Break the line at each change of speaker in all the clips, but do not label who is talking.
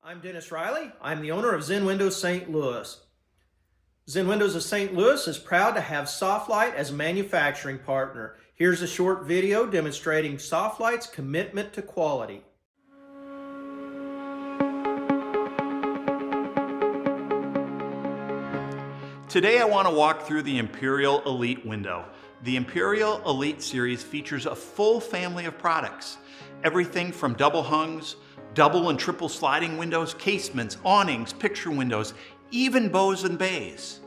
I'm Dennis Riley. I'm the owner of Zen Windows St Louis. Zen Windows of St Louis is proud to have Soft-Lite as a manufacturing partner. Here's a short video demonstrating Soft-Lite's commitment to quality.
Today I want to walk through the Imperial Elite window. The Imperial Elite series features a full family of products. Everything from double hungs, double and triple sliding windows, casements, awnings, picture windows, even bows and bays.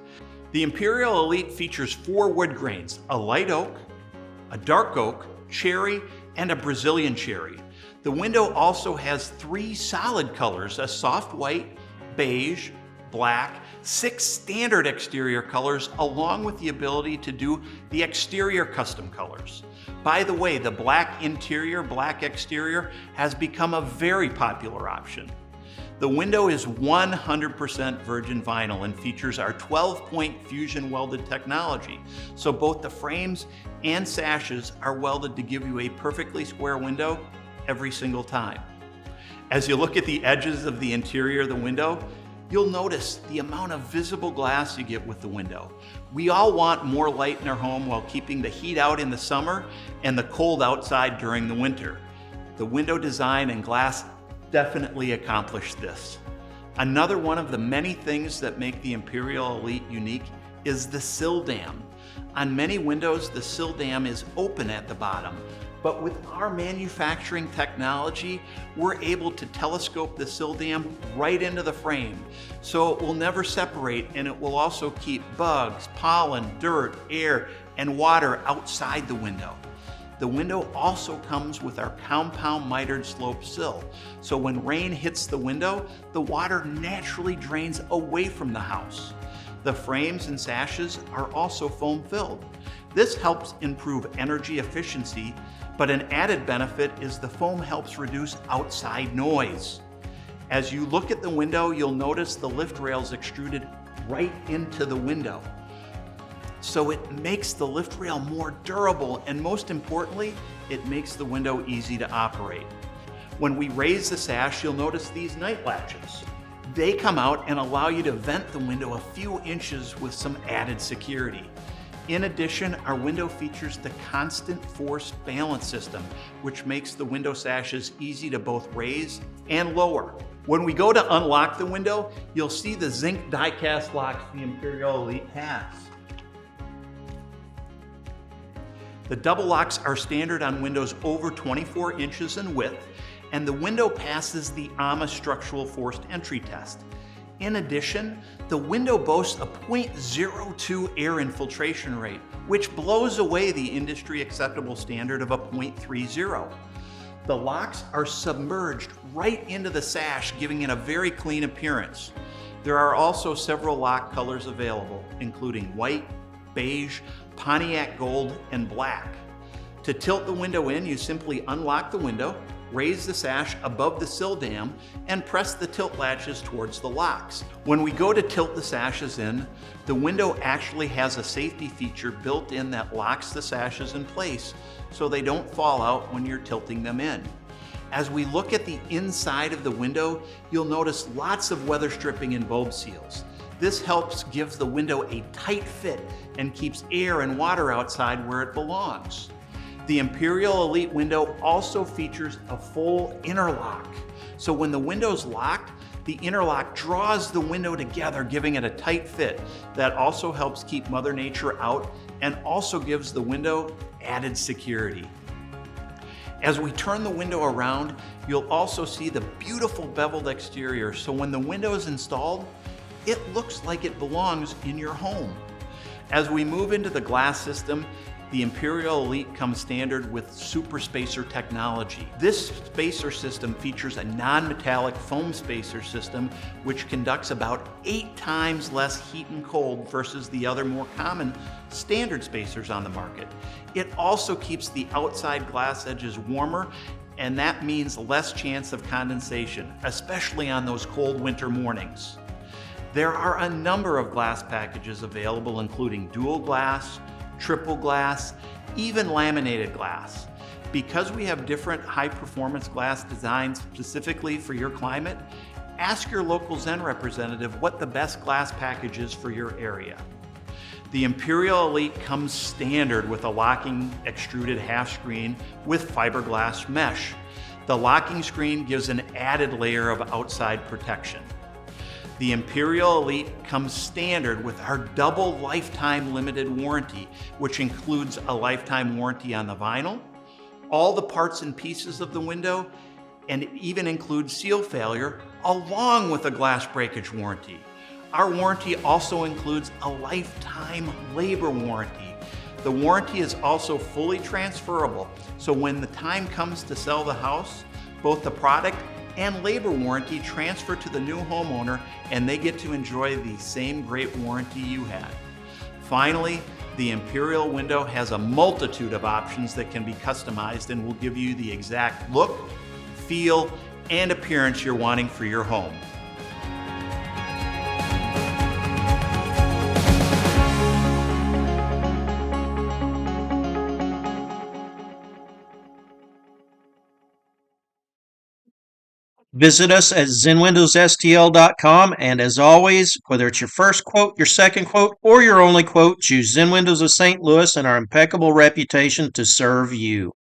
The Imperial Elite features 4 wood grains: a light oak, a dark oak, cherry, and a Brazilian cherry. The window also has 3 solid colors: a soft white, beige, black, 6 standard exterior colors, along with the ability to do the exterior custom colors. By the way, the black interior, black exterior has become a very popular option. The window is 100% virgin vinyl and features our 12-point fusion welded technology. So both the frames and sashes are welded to give you a perfectly square window every single time. As you look at the edges of the interior of the window, you'll notice the amount of visible glass you get with the window. We all want more light in our home while keeping the heat out in the summer and the cold outside during the winter. The window design and glass definitely accomplish this. Another one of the many things that make the Imperial Elite unique is the sill dam. On many windows, the sill dam is open at the bottom, but with our manufacturing technology, we're able to telescope the sill dam right into the frame, so it will never separate, and it will also keep bugs, pollen, dirt, air, and water outside the window. The window also comes with our compound mitered slope sill, so when rain hits the window, the water naturally drains away from the house. The frames and sashes are also foam filled. This helps improve energy efficiency, but an added benefit is the foam helps reduce outside noise. As you look at the window, you'll notice the lift rails extruded right into the window. So it makes the lift rail more durable, and most importantly, it makes the window easy to operate. When we raise the sash, you'll notice these night latches. They come out and allow you to vent the window a few inches with some added security. In addition, our window features the constant force balance system, which makes the window sashes easy to both raise and lower. When we go to unlock the window, you'll see the zinc die-cast locks the Imperial Elite has. The double locks are standard on windows over 24 inches in width, and the window passes the AMA structural forced entry test. In addition, the window boasts a 0.02 air infiltration rate, which blows away the industry acceptable standard of a 0.30. The locks are submerged right into the sash, giving it a very clean appearance. There are also several lock colors available, including white, beige, Pontiac gold, and black. To tilt the window in, you simply unlock the window, raise the sash above the sill dam, and press the tilt latches towards the locks. When we go to tilt the sashes in, the window actually has a safety feature built in that locks the sashes in place so they don't fall out when you're tilting them in. As we look at the inside of the window, you'll notice lots of weather stripping and bulb seals. This helps give the window a tight fit and keeps air and water outside where it belongs. The Imperial Elite window also features a full interlock. So when the window's locked, the interlock draws the window together, giving it a tight fit. That also helps keep Mother Nature out and also gives the window added security. As we turn the window around, you'll also see the beautiful beveled exterior. So when the window is installed, it looks like it belongs in your home. As we move into the glass system, the Imperial Elite comes standard with Super Spacer technology. This spacer system features a non-metallic foam spacer system, which conducts about 8 times less heat and cold versus the other more common standard spacers on the market. It also keeps the outside glass edges warmer, and that means less chance of condensation, especially on those cold winter mornings. There are a number of glass packages available, including dual glass, triple glass, even laminated glass. Because we have different high-performance glass designs specifically for your climate, ask your local Zen representative what the best glass package is for your area. The Imperial Elite comes standard with a locking extruded half screen with fiberglass mesh. The locking screen gives an added layer of outside protection. The Imperial Elite comes standard with our double lifetime limited warranty, which includes a lifetime warranty on the vinyl, all the parts and pieces of the window, and it even includes seal failure along with a glass breakage warranty. Our warranty also includes a lifetime labor warranty. The warranty is also fully transferable, so when the time comes to sell the house, both the product and labor warranty transfer to the new homeowner, and they get to enjoy the same great warranty you had. Finally, the Imperial window has a multitude of options that can be customized and will give you the exact look, feel, and appearance you're wanting for your home.
Visit us at ZenWindowsSTL.com, and as always, whether it's your first quote, your second quote, or your only quote, choose Zen Windows of St. Louis and our impeccable reputation to serve you.